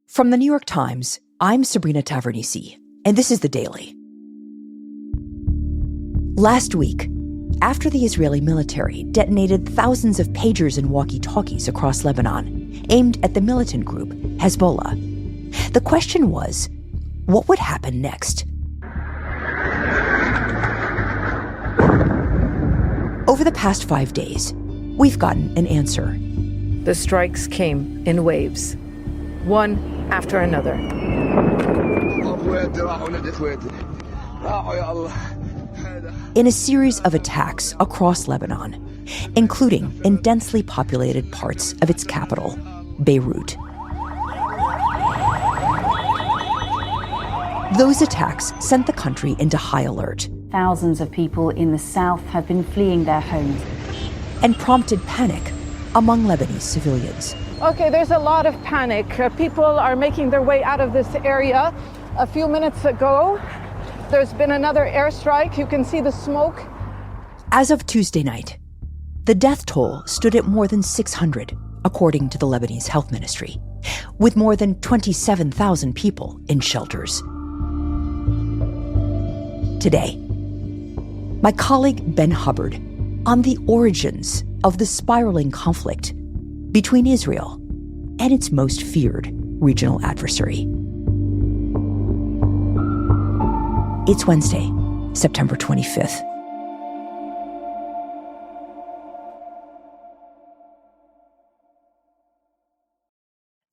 From the New York Times, I'm Sabrina Tavernisi, and this is The Daily. Last week, after the Israeli military detonated thousands of pagers and walkie-talkies across Lebanon, aimed at the militant group Hezbollah, the question was, what would happen next? Over the past 5 days, we've gotten an answer. The strikes came in waves, one after another. In a series of attacks across Lebanon, including in densely populated parts of its capital, Beirut. Those attacks sent the country into high alert. Thousands of people in the south have been fleeing their homes. And prompted panic among Lebanese civilians. Okay, there's a lot of panic. People are making their way out of this area. A few minutes ago, there's been another airstrike. You can see the smoke. As of Tuesday night, the death toll stood at more than 600, according to the Lebanese Health Ministry, with more than 27,000 people in shelters. Today, my colleague Ben Hubbard on the origins of the spiraling conflict between Israel and its most feared regional adversary. It's Wednesday, September 25th.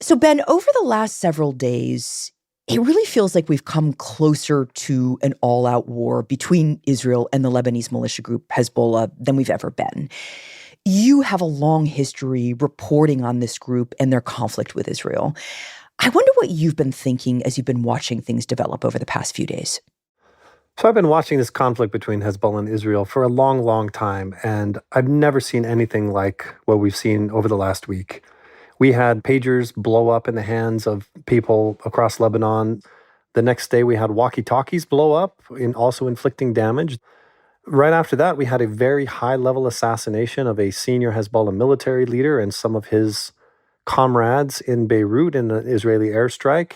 So, Ben, over the last several days, it really feels like we've come closer to an all-out war between Israel and the Lebanese militia group Hezbollah than we've ever been. You have a long history reporting on this group and their conflict with Israel. I wonder what you've been thinking as you've been watching things develop over the past few days. So I've been watching this conflict between Hezbollah and Israel for a long, long time, and I've never seen anything like what we've seen over the last week. We had pagers blow up in the hands of people across Lebanon. The next day, we had walkie-talkies blow up, also inflicting damage. Right after that, we had a very high-level assassination of a senior Hezbollah military leader and some of his comrades in Beirut in an Israeli airstrike.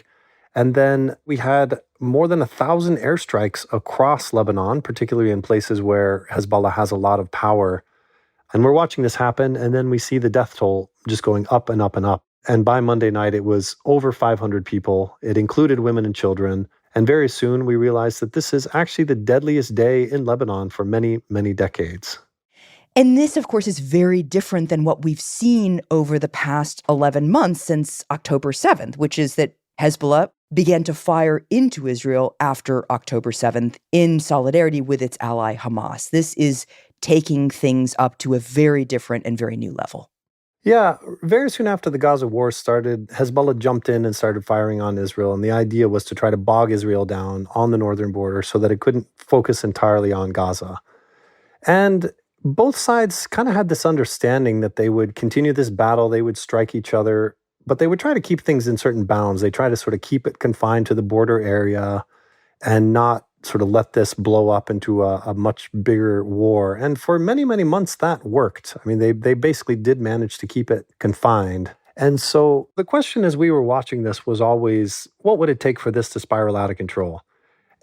And then we had more than 1,000 airstrikes across Lebanon, particularly in places where Hezbollah has a lot of power. And we're watching this happen, and then we see the death toll just going up and up and up. And by Monday night, it was over 500 people. It included women and children. And very soon, we realized that this is actually the deadliest day in Lebanon for many, many decades. And this, of course, is very different than what we've seen over the past 11 months since October 7th, which is that Hezbollah began to fire into Israel after October 7th in solidarity with its ally Hamas. This is taking things up to a very different and very new level. Yeah, very soon after the Gaza war started, Hezbollah jumped in and started firing on Israel. And the idea was to try to bog Israel down on the northern border so that it couldn't focus entirely on Gaza. And both sides kind of had this understanding that they would continue this battle, they would strike each other, but they would try to keep things in certain bounds. They try to sort of keep it confined to the border area and not sort of let this blow up into a much bigger war. And for many, many months, that worked. I mean, they basically did manage to keep it confined. And so the question as we were watching this was always, what would it take for this to spiral out of control?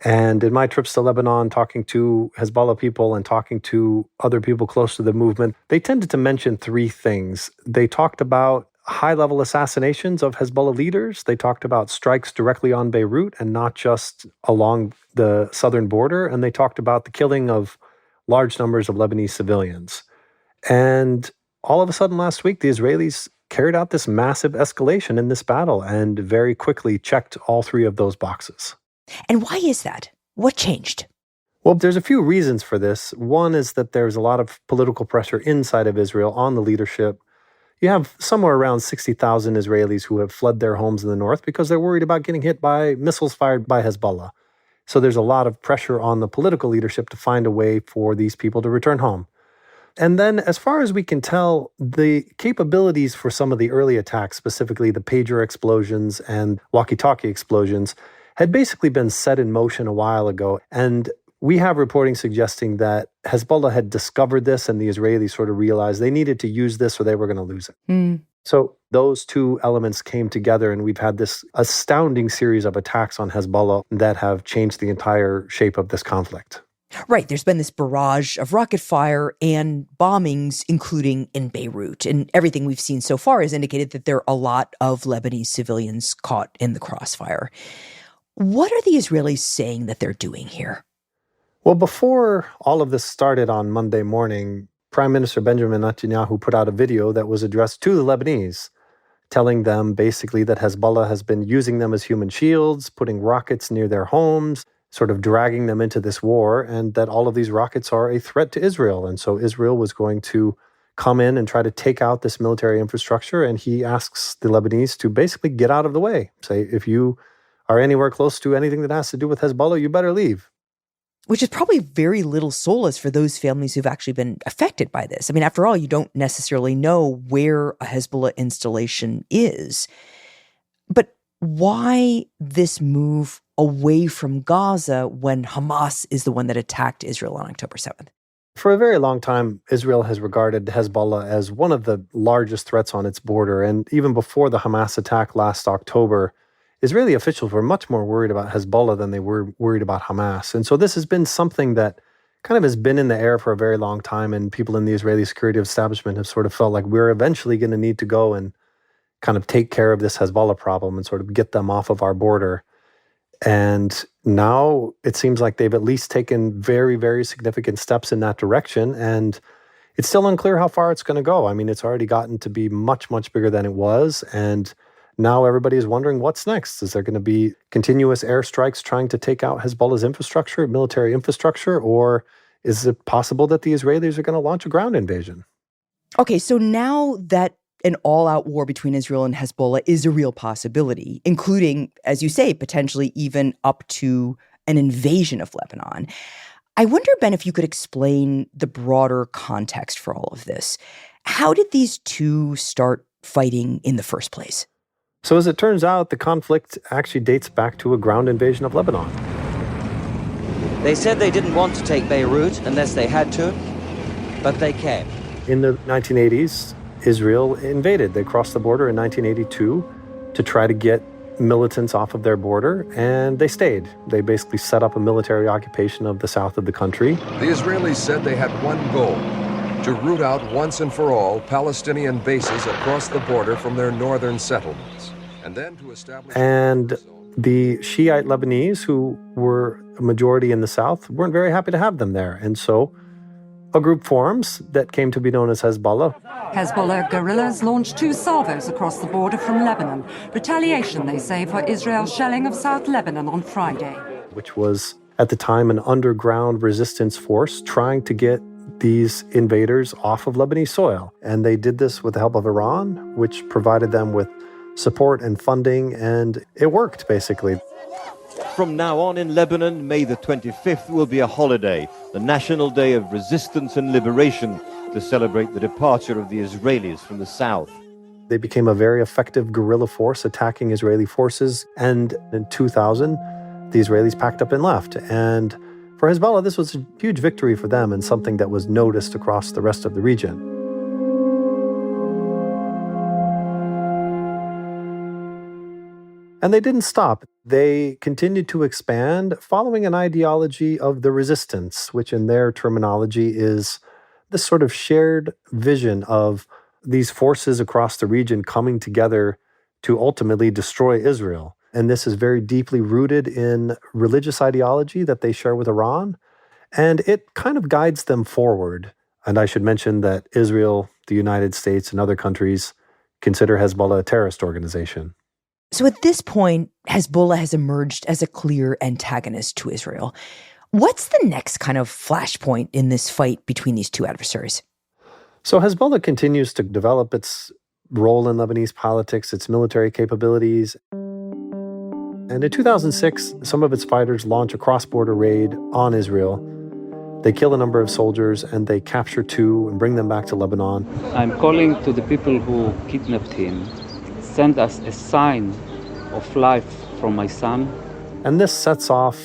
And in my trips to Lebanon, talking to Hezbollah people and talking to other people close to the movement, they tended to mention three things. They talked about high-level assassinations of Hezbollah leaders. They talked about strikes directly on Beirut and not just along the southern border. And they talked about the killing of large numbers of Lebanese civilians. And all of a sudden last week, the Israelis carried out this massive escalation in this battle and very quickly checked all three of those boxes. And why is that? What changed? Well, there's a few reasons for this. One is that there's a lot of political pressure inside of Israel on the leadership. You have somewhere around 60,000 Israelis who have fled their homes in the north because they're worried about getting hit by missiles fired by Hezbollah. So there's a lot of pressure on the political leadership to find a way for these people to return home. And then, as far as we can tell, the capabilities for some of the early attacks, specifically the pager explosions and walkie-talkie explosions, had basically been set in motion a while ago. And we have reporting suggesting that Hezbollah had discovered this and the Israelis sort of realized they needed to use this or they were going to lose it. So those two elements came together, and we've had this astounding series of attacks on Hezbollah that have changed the entire shape of this conflict. Right. There's been this barrage of rocket fire and bombings, including in Beirut. And everything we've seen so far has indicated that there are a lot of Lebanese civilians caught in the crossfire. What are the Israelis saying that they're doing here? Well, before all of this started on Monday morning, Prime Minister Benjamin Netanyahu put out a video that was addressed to the Lebanese, telling them basically that Hezbollah has been using them as human shields, putting rockets near their homes, sort of dragging them into this war, and that all of these rockets are a threat to Israel. And so Israel was going to come in and try to take out this military infrastructure. And he asks the Lebanese to basically get out of the way. Say, if you are anywhere close to anything that has to do with Hezbollah, you better leave. Which is probably very little solace for those families who've actually been affected by this. I mean, after all, you don't necessarily know where a Hezbollah installation is. But why this move away from Gaza when Hamas is the one that attacked Israel on October 7th? For a very long time, Israel has regarded Hezbollah as one of the largest threats on its border. And even before the Hamas attack last October, Israeli officials were much more worried about Hezbollah than they were worried about Hamas. And so this has been something that kind of has been in the air for a very long time. And people in the Israeli security establishment have sort of felt like we're eventually going to need to go and kind of take care of this Hezbollah problem and sort of get them off of our border. And now it seems like they've at least taken very, very significant steps in that direction. And it's still unclear how far it's going to go. I mean, it's already gotten to be much, much bigger than it was. And now everybody is wondering what's next. Is there going to be continuous airstrikes trying to take out Hezbollah's infrastructure, military infrastructure, or is it possible that the Israelis are going to launch a ground invasion? Okay, so now that an all-out war between Israel and Hezbollah is a real possibility, including, as you say, potentially even up to an invasion of Lebanon. I wonder, Ben, if you could explain the broader context for all of this. How did these two start fighting in the first place? So as it turns out, the conflict actually dates back to a ground invasion of Lebanon. They said they didn't want to take Beirut unless they had to, but they came. In the 1980s, Israel invaded. They crossed the border in 1982 to try to get militants off of their border, and they stayed. They basically set up a military occupation of the south of the country. The Israelis said they had one goal: to root out once and for all Palestinian bases across the border from their northern settlements, and then to establish... And the Shiite Lebanese, who were a majority in the south, weren't very happy to have them there. And so a group forms that came to be known as Hezbollah. Hezbollah guerrillas launched 2 salvos across the border from Lebanon. Retaliation, they say, for Israel's shelling of South Lebanon on Friday. Which was, at the time, an underground resistance force trying to get these invaders off of Lebanese soil. And they did this with the help of Iran, which provided them with support and funding, and it worked, basically. From now on in Lebanon, May the 25th will be a holiday, the National Day of Resistance and Liberation, to celebrate the departure of the Israelis from the south. They became a very effective guerrilla force attacking Israeli forces, and in 2000, the Israelis packed up and left. And for Hezbollah, this was a huge victory for them and something that was noticed across the rest of the region. And they didn't stop. They continued to expand, following an ideology of the resistance, which in their terminology is this sort of shared vision of these forces across the region coming together to ultimately destroy Israel. And this is very deeply rooted in religious ideology that they share with Iran. And it kind of guides them forward. And I should mention that Israel, the United States, and other countries consider Hezbollah a terrorist organization. So at this point, Hezbollah has emerged as a clear antagonist to Israel. What's the next kind of flashpoint in this fight between these two adversaries? So Hezbollah continues to develop its role in Lebanese politics, its military capabilities. And in 2006, some of its fighters launch a cross-border raid on Israel. They kill a number of soldiers and they capture 2 and bring them back to Lebanon. I'm calling to the people who kidnapped him. Send us a sign of life from my son. And this sets off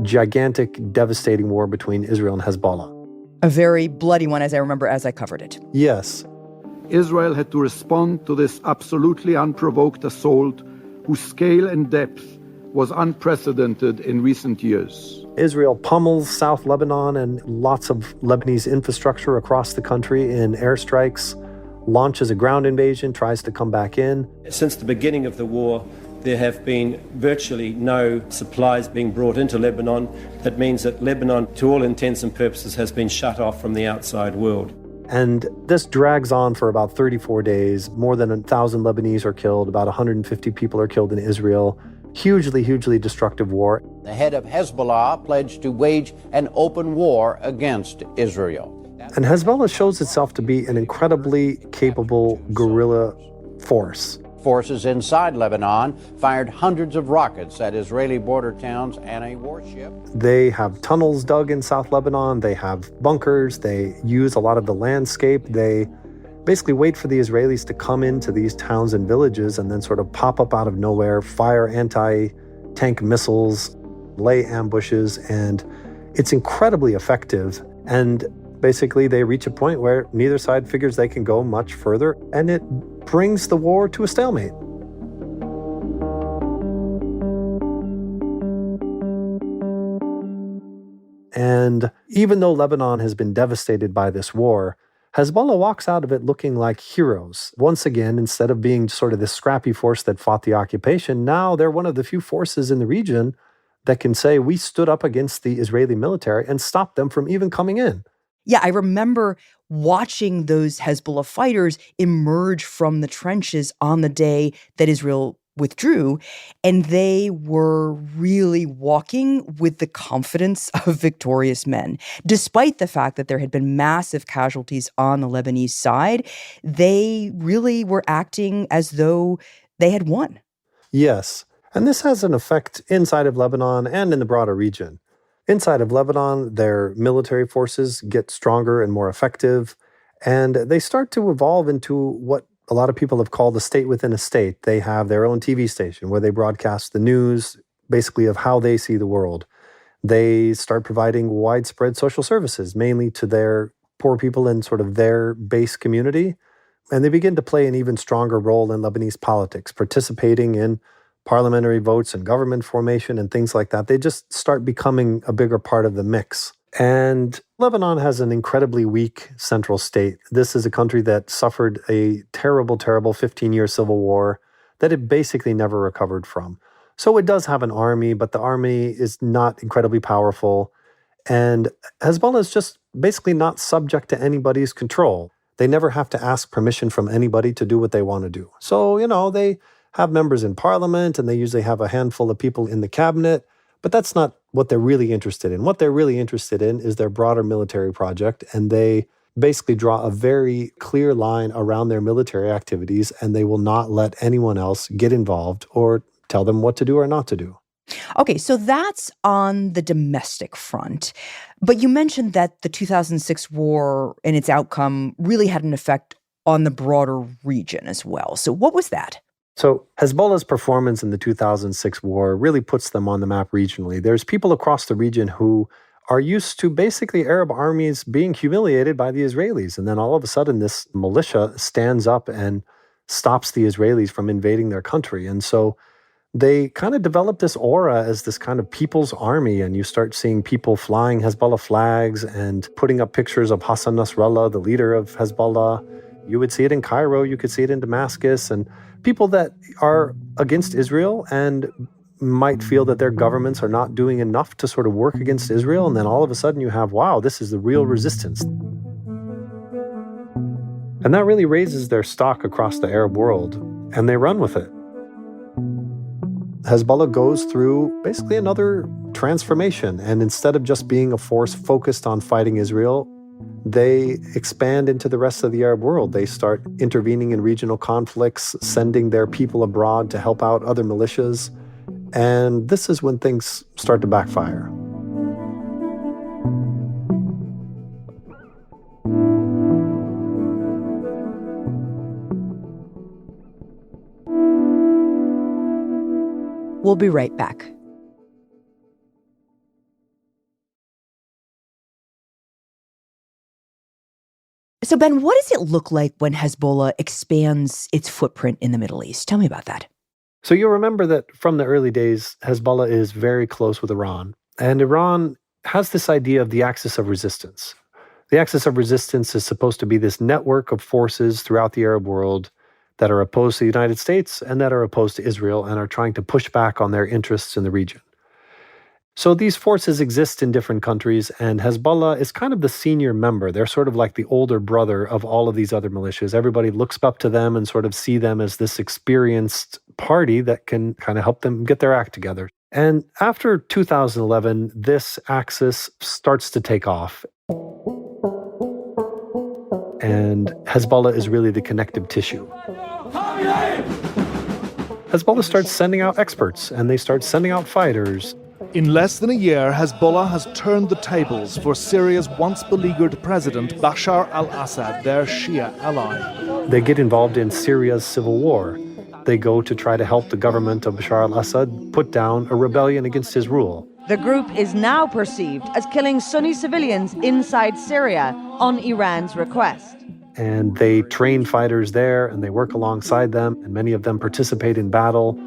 gigantic, devastating war between Israel and Hezbollah. A very bloody one, as I remember, as I covered it. Yes. Israel had to respond to this absolutely unprovoked assault, whose scale and depth was unprecedented in recent years. Israel pummels South Lebanon and lots of Lebanese infrastructure across the country in airstrikes, launches a ground invasion, tries to come back in. Since the beginning of the war, there have been virtually no supplies being brought into Lebanon. That means that Lebanon, to all intents and purposes, has been shut off from the outside world. And this drags on for about 34 days. More than 1,000 Lebanese are killed. About 150 people are killed in Israel. Hugely, hugely destructive war. The head of Hezbollah pledged to wage an open war against Israel. And Hezbollah shows itself to be an incredibly capable guerrilla force. Forces inside Lebanon fired hundreds of rockets at Israeli border towns and a warship. They have tunnels dug in South Lebanon. They have bunkers. They use a lot of the landscape. They basically wait for the Israelis to come into these towns and villages and then sort of pop up out of nowhere, fire anti-tank missiles, lay ambushes, and it's incredibly effective. And basically, they reach a point where neither side figures they can go much further, and it brings the war to a stalemate. And even though Lebanon has been devastated by this war, Hezbollah walks out of it looking like heroes. Once again, instead of being sort of this scrappy force that fought the occupation, now they're one of the few forces in the region that can say, we stood up against the Israeli military and stopped them from even coming in. Yeah, I remember watching those Hezbollah fighters emerge from the trenches on the day that Israel withdrew, and they were really walking with the confidence of victorious men. Despite the fact that there had been massive casualties on the Lebanese side, they really were acting as though they had won. Yes, and this has an effect inside of Lebanon and in the broader region. Inside of Lebanon, their military forces get stronger and more effective, and they start to evolve into what a lot of people have called a state within a state. They have their own TV station where they broadcast the news, basically of how they see the world. They start providing widespread social services, mainly to their poor people in sort of their base community, and they begin to play an even stronger role in Lebanese politics, participating in parliamentary votes and government formation and things like that. They just start becoming a bigger part of the mix. And Lebanon has an incredibly weak central state. This is a country that suffered a terrible, terrible 15-year civil war that it basically never recovered from. So it does have an army, but the army is not incredibly powerful. And Hezbollah is just basically not subject to anybody's control. They never have to ask permission from anybody to do what they want to do. So, they have members in parliament, and they usually have a handful of people in the cabinet, but that's not what they're really interested in. What they're really interested in is their broader military project, and they basically draw a very clear line around their military activities, and they will not let anyone else get involved or tell them what to do or not to do. Okay, so that's on the domestic front. But you mentioned that the 2006 war and its outcome really had an effect on the broader region as well. So what was that? So Hezbollah's performance in the 2006 war really puts them on the map regionally. There's people across the region who are used to basically Arab armies being humiliated by the Israelis. And then all of a sudden, this militia stands up and stops the Israelis from invading their country. And so they kind of develop this aura as this kind of people's army. And you start seeing people flying Hezbollah flags and putting up pictures of Hassan Nasrallah, the leader of Hezbollah. You would see it in Cairo, you could see it in Damascus, and people that are against Israel and might feel that their governments are not doing enough to sort of work against Israel. And then all of a sudden you have, wow, this is the real resistance. And that really raises their stock across the Arab world, and they run with it. Hezbollah goes through basically another transformation. And instead of just being a force focused on fighting Israel, they expand into the rest of the Arab world. They start intervening in regional conflicts, sending their people abroad to help out other militias. And this is when things start to backfire. We'll be right back. So, Ben, what does it look like when Hezbollah expands its footprint in the Middle East? Tell me about that. So you'll remember that from the early days, Hezbollah is very close with Iran. And Iran has this idea of the axis of resistance. The axis of resistance is supposed to be this network of forces throughout the Arab world that are opposed to the United States and that are opposed to Israel and are trying to push back on their interests in the region. So these forces exist in different countries, and Hezbollah is kind of the senior member. They're sort of like the older brother of all of these other militias. Everybody looks up to them and sort of see them as this experienced party that can kind of help them get their act together. And after 2011, this axis starts to take off. And Hezbollah is really the connective tissue. Hezbollah starts sending out experts, and they start sending out fighters. In less than a year, Hezbollah has turned the tables for Syria's once beleaguered president, Bashar al-Assad, their Shia ally. They get involved in Syria's civil war. They go to try to help the government of Bashar al-Assad put down a rebellion against his rule. The group is now perceived as killing Sunni civilians inside Syria on Iran's request. And they train fighters there, and they work alongside them, and many of them participate in battle.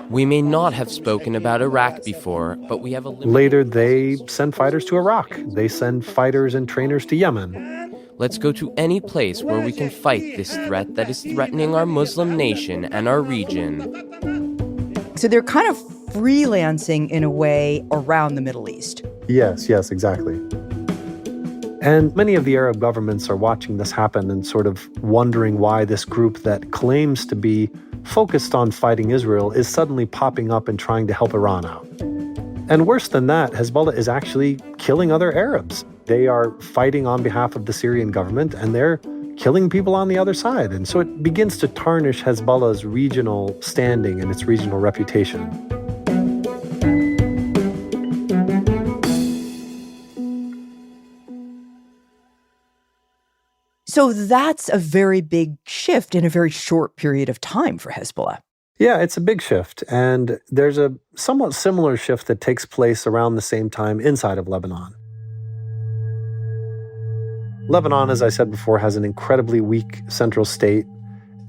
We may not have spoken about Iraq before, but we have a... Later, they send fighters to Iraq. They send fighters and trainers to Yemen. Let's go to any place where we can fight this threat that is threatening our Muslim nation and our region. So they're kind of freelancing in a way around the Middle East. Yes, exactly. And many of the Arab governments are watching this happen and sort of wondering why this group that claims to be focused on fighting Israel is suddenly popping up and trying to help Iran out. And worse than that, Hezbollah is actually killing other Arabs. They are fighting on behalf of the Syrian government, and they're killing people on the other side. And so it begins to tarnish Hezbollah's regional standing and its regional reputation. So that's a very big shift in a very short period of time for Hezbollah. Yeah, it's a big shift. And there's a somewhat similar shift that takes place around the same time inside of Lebanon. Lebanon, as I said before, has an incredibly weak central state,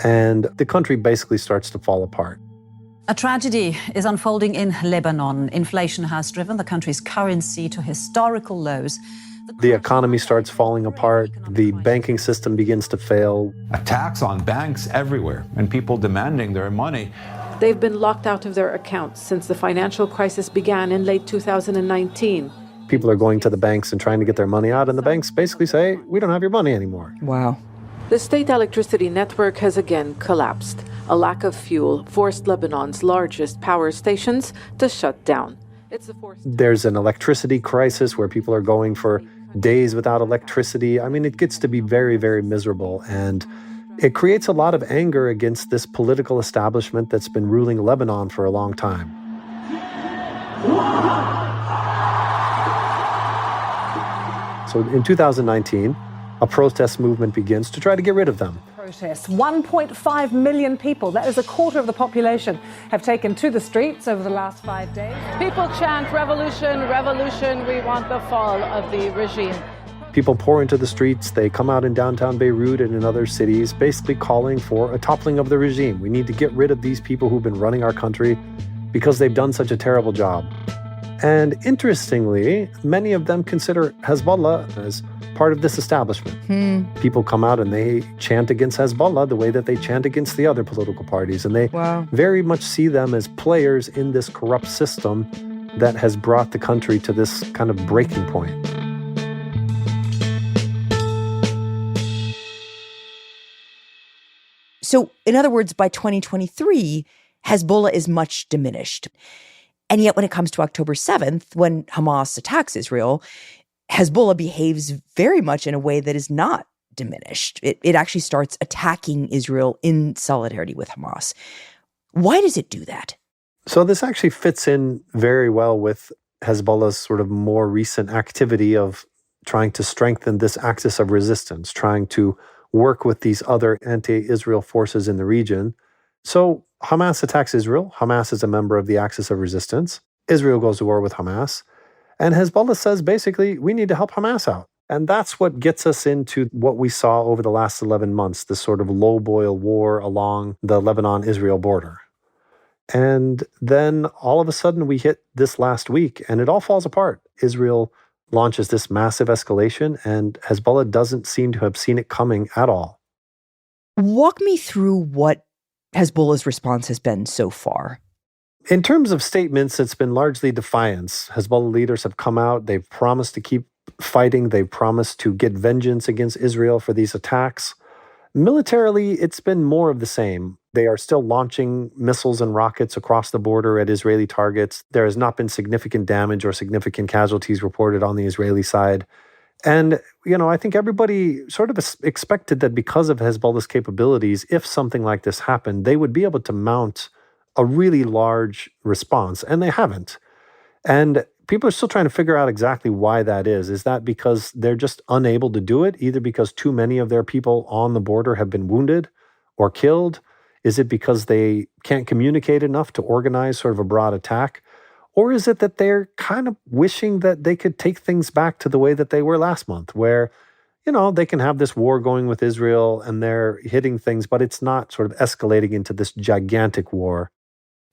and the country basically starts to fall apart. A tragedy is unfolding in Lebanon. Inflation has driven the country's currency to historical lows. The economy starts falling apart. The banking system begins to fail. Attacks on banks everywhere and people demanding their money. They've been locked out of their accounts since the financial crisis began in late 2019. People are going to the banks and trying to get their money out, and the banks basically say, we don't have your money anymore. Wow. The state electricity network has again collapsed. A lack of fuel forced Lebanon's largest power stations to shut down. There's an electricity crisis where people are going for days without electricity. I mean, it gets to be very, very miserable. And it creates a lot of anger against this political establishment that's been ruling Lebanon for a long time. So in 2019, a protest movement begins to try to get rid of them. Protests. 1.5 million people, that is a quarter of the population, have taken to the streets over the last 5 days. People chant, revolution, revolution, we want the fall of the regime. People pour into the streets. They come out in downtown Beirut and in other cities, basically calling for a toppling of the regime. We need to get rid of these people who've been running our country because they've done such a terrible job. And interestingly, many of them consider Hezbollah as part of this establishment. People come out and they chant against Hezbollah the way that they chant against the other political parties. And they very much see them as players in this corrupt system that has brought the country to this kind of breaking point. So, in other words, by 2023, Hezbollah is much diminished. And yet when it comes to October 7th, when Hamas attacks Israel, Hezbollah behaves very much in a way that is not diminished. It actually starts attacking Israel in solidarity with Hamas. Why does it do that? So this actually fits in very well with Hezbollah's sort of more recent activity of trying to strengthen this axis of resistance, trying to work with these other anti-Israel forces in the region. So Hamas attacks Israel. Hamas is a member of the axis of resistance. Israel goes to war with Hamas. And Hezbollah says, basically, we need to help Hamas out. And that's what gets us into what we saw over the last 11 months, this sort of low-boil war along the Lebanon-Israel border. And then all of a sudden we hit this last week and it all falls apart. Israel launches this massive escalation and Hezbollah doesn't seem to have seen it coming at all. Walk me through what Hezbollah's response has been so far. In terms of statements, it's been largely defiance. Hezbollah leaders have come out. They've promised to keep fighting. They've promised to get vengeance against Israel for these attacks. Militarily, it's been more of the same. They are still launching missiles and rockets across the border at Israeli targets. There has not been significant damage or significant casualties reported on the Israeli side. And, I think everybody sort of expected that because of Hezbollah's capabilities, if something like this happened, they would be able to mount a really large response. And they haven't. And people are still trying to figure out exactly why that is. Is that because they're just unable to do it, either because too many of their people on the border have been wounded or killed? Is it because they can't communicate enough to organize sort of a broad attack? Or is it that they're kind of wishing that they could take things back to the way that they were last month, where, they can have this war going with Israel and they're hitting things, but it's not sort of escalating into this gigantic war?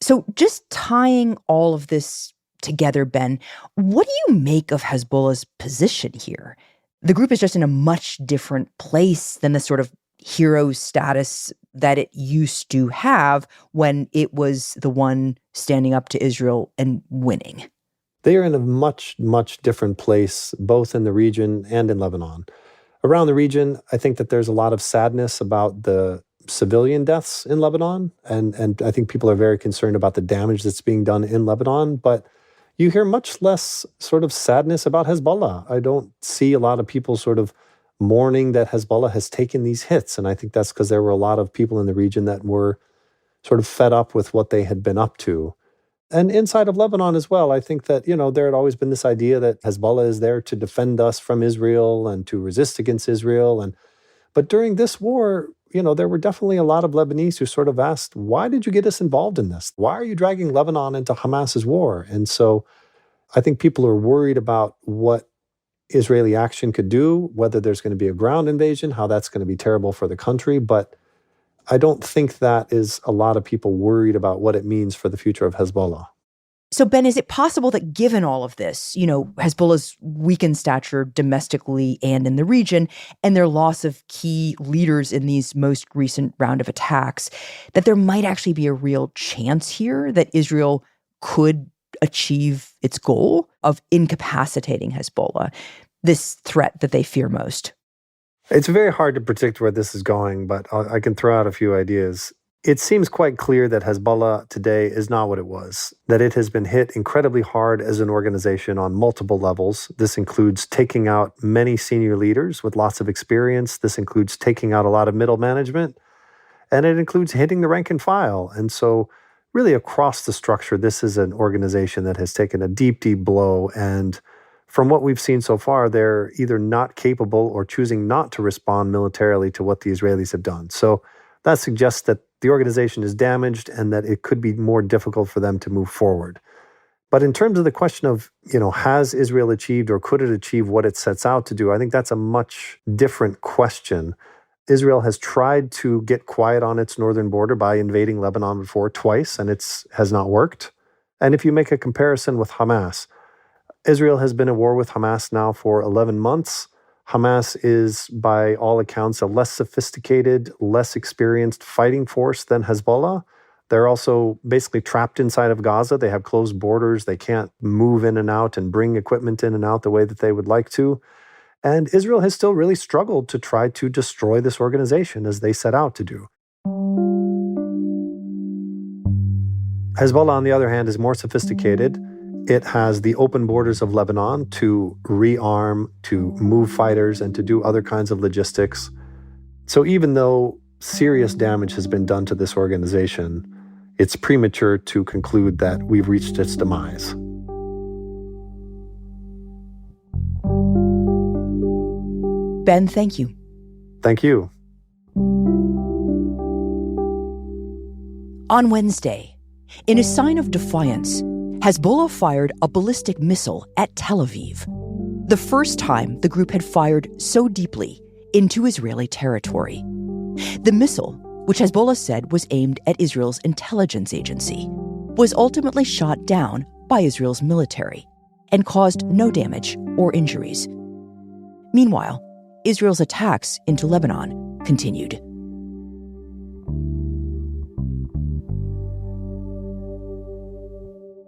So just tying all of this together, Ben, what do you make of Hezbollah's position here? The group is just in a much different place than the sort of hero status that it used to have when it was the one standing up to Israel and winning. They are in a much, much different place, both in the region and in Lebanon. Around the region, I think that there's a lot of sadness about the civilian deaths in Lebanon, and I think people are very concerned about the damage that's being done in Lebanon, but you hear much less sort of sadness about Hezbollah. I don't see a lot of people sort of mourning that Hezbollah has taken these hits, and I think that's because there were a lot of people in the region that were sort of fed up with what they had been up to. And inside of Lebanon as well, I think that, there had always been this idea that Hezbollah is there to defend us from Israel and to resist against Israel. But during this war, there were definitely a lot of Lebanese who sort of asked, why did you get us involved in this? Why are you dragging Lebanon into Hamas's war? And so I think people are worried about what Israeli action could do, whether there's going to be a ground invasion, how that's going to be terrible for the country. But I don't think that is a lot of people worried about what it means for the future of Hezbollah. So, Ben, is it possible that given all of this, Hezbollah's weakened stature domestically and in the region, and their loss of key leaders in these most recent round of attacks, that there might actually be a real chance here that Israel could achieve its goal of incapacitating Hezbollah, this threat that they fear most? It's very hard to predict where this is going, but I can throw out a few ideas. It seems quite clear that Hezbollah today is not what it was, that it has been hit incredibly hard as an organization on multiple levels. This includes taking out many senior leaders with lots of experience. This includes taking out a lot of middle management, and it includes hitting the rank and file. And so really across the structure, this is an organization that has taken a deep, deep blow. And from what we've seen so far, they're either not capable or choosing not to respond militarily to what the Israelis have done. So that suggests that the organization is damaged and that it could be more difficult for them to move forward. But in terms of the question of, has Israel achieved or could it achieve what it sets out to do, I think that's a much different question. Israel has tried to get quiet on its northern border by invading Lebanon before twice, and it has not worked. And if you make a comparison with Hamas, Israel has been at war with Hamas now for 11 months. Hamas is, by all accounts, a less sophisticated, less experienced fighting force than Hezbollah. They're also basically trapped inside of Gaza. They have closed borders. They can't move in and out and bring equipment in and out the way that they would like to. And Israel has still really struggled to try to destroy this organization as they set out to do. Hezbollah, on the other hand, is more sophisticated. It has the open borders of Lebanon to rearm, to move fighters, and to do other kinds of logistics. So even though serious damage has been done to this organization, it's premature to conclude that we've reached its demise. Ben, thank you. Thank you. On Wednesday, in a sign of defiance, Hezbollah fired a ballistic missile at Tel Aviv. the first time the group had fired so deeply into Israeli territory. The missile, which Hezbollah said was aimed at Israel's intelligence agency, was ultimately shot down by Israel's military and caused no damage or injuries. Meanwhile, Israel's attacks into Lebanon continued.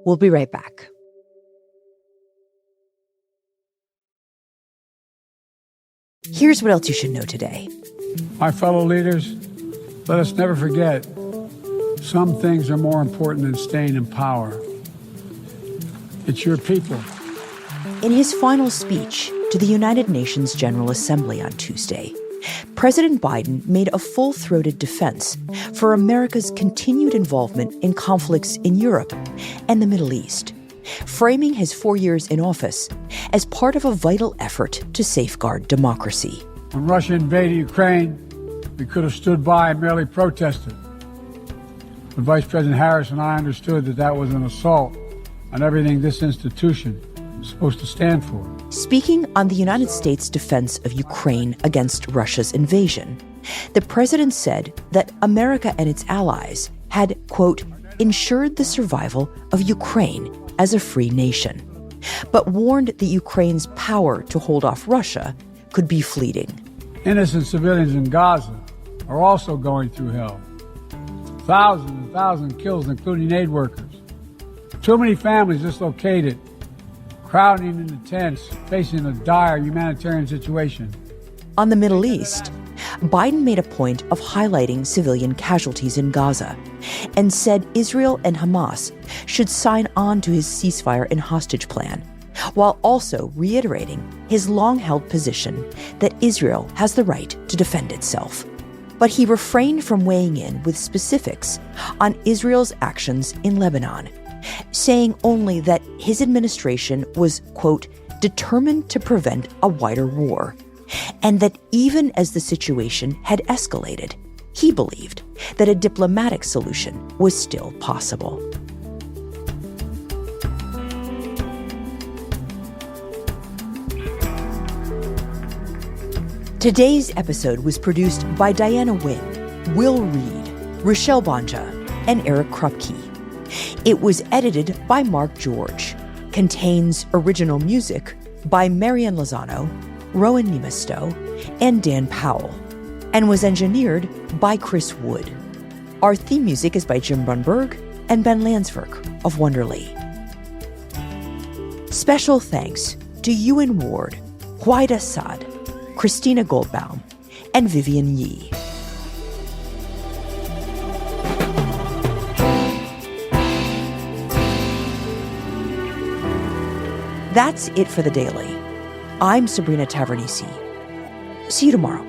We'll be right back. Here's what else you should know today. My fellow leaders, let us never forget, some things are more important than staying in power. It's your people. In his final speech to the United Nations General Assembly on Tuesday, President Biden made a full-throated defense for America's continued involvement in conflicts in Europe and the Middle East, framing his 4 years in office as part of a vital effort to safeguard democracy. When Russia invaded Ukraine, we could have stood by and merely protested. But Vice President Harris and I understood that that was an assault on everything this institution is supposed to stand for. Speaking on the United States' defense of Ukraine against Russia's invasion, the president said that America and its allies had, quote, ensured the survival of Ukraine as a free nation, but warned that Ukraine's power to hold off Russia could be fleeting. Innocent civilians in Gaza are also going through hell. Thousands and thousands kills, including aid workers. Too many families dislocated, crowding into tents, facing a dire humanitarian situation. On the Middle East, Biden made a point of highlighting civilian casualties in Gaza and said Israel and Hamas should sign on to his ceasefire and hostage plan, while also reiterating his long-held position that Israel has the right to defend itself. But he refrained from weighing in with specifics on Israel's actions in Lebanon, saying only that his administration was, quote, determined to prevent a wider war, and that even as the situation had escalated, he believed that a diplomatic solution was still possible. Today's episode was produced by Diana Wynn, Will Reed, Rochelle Bonja, and Eric Krupke. It was edited by Mark George, contains original music by Marian Lozano, Rowan Nemisto, and Dan Powell, and was engineered by Chris Wood. Our theme music is by Jim Brunberg and Ben Landsverk of Wonderly. Special thanks to Ewan Ward, Huayda Saad, Christina Goldbaum, and Vivian Yee. That's it for The Daily. I'm Sabrina Tavernisi. See you tomorrow.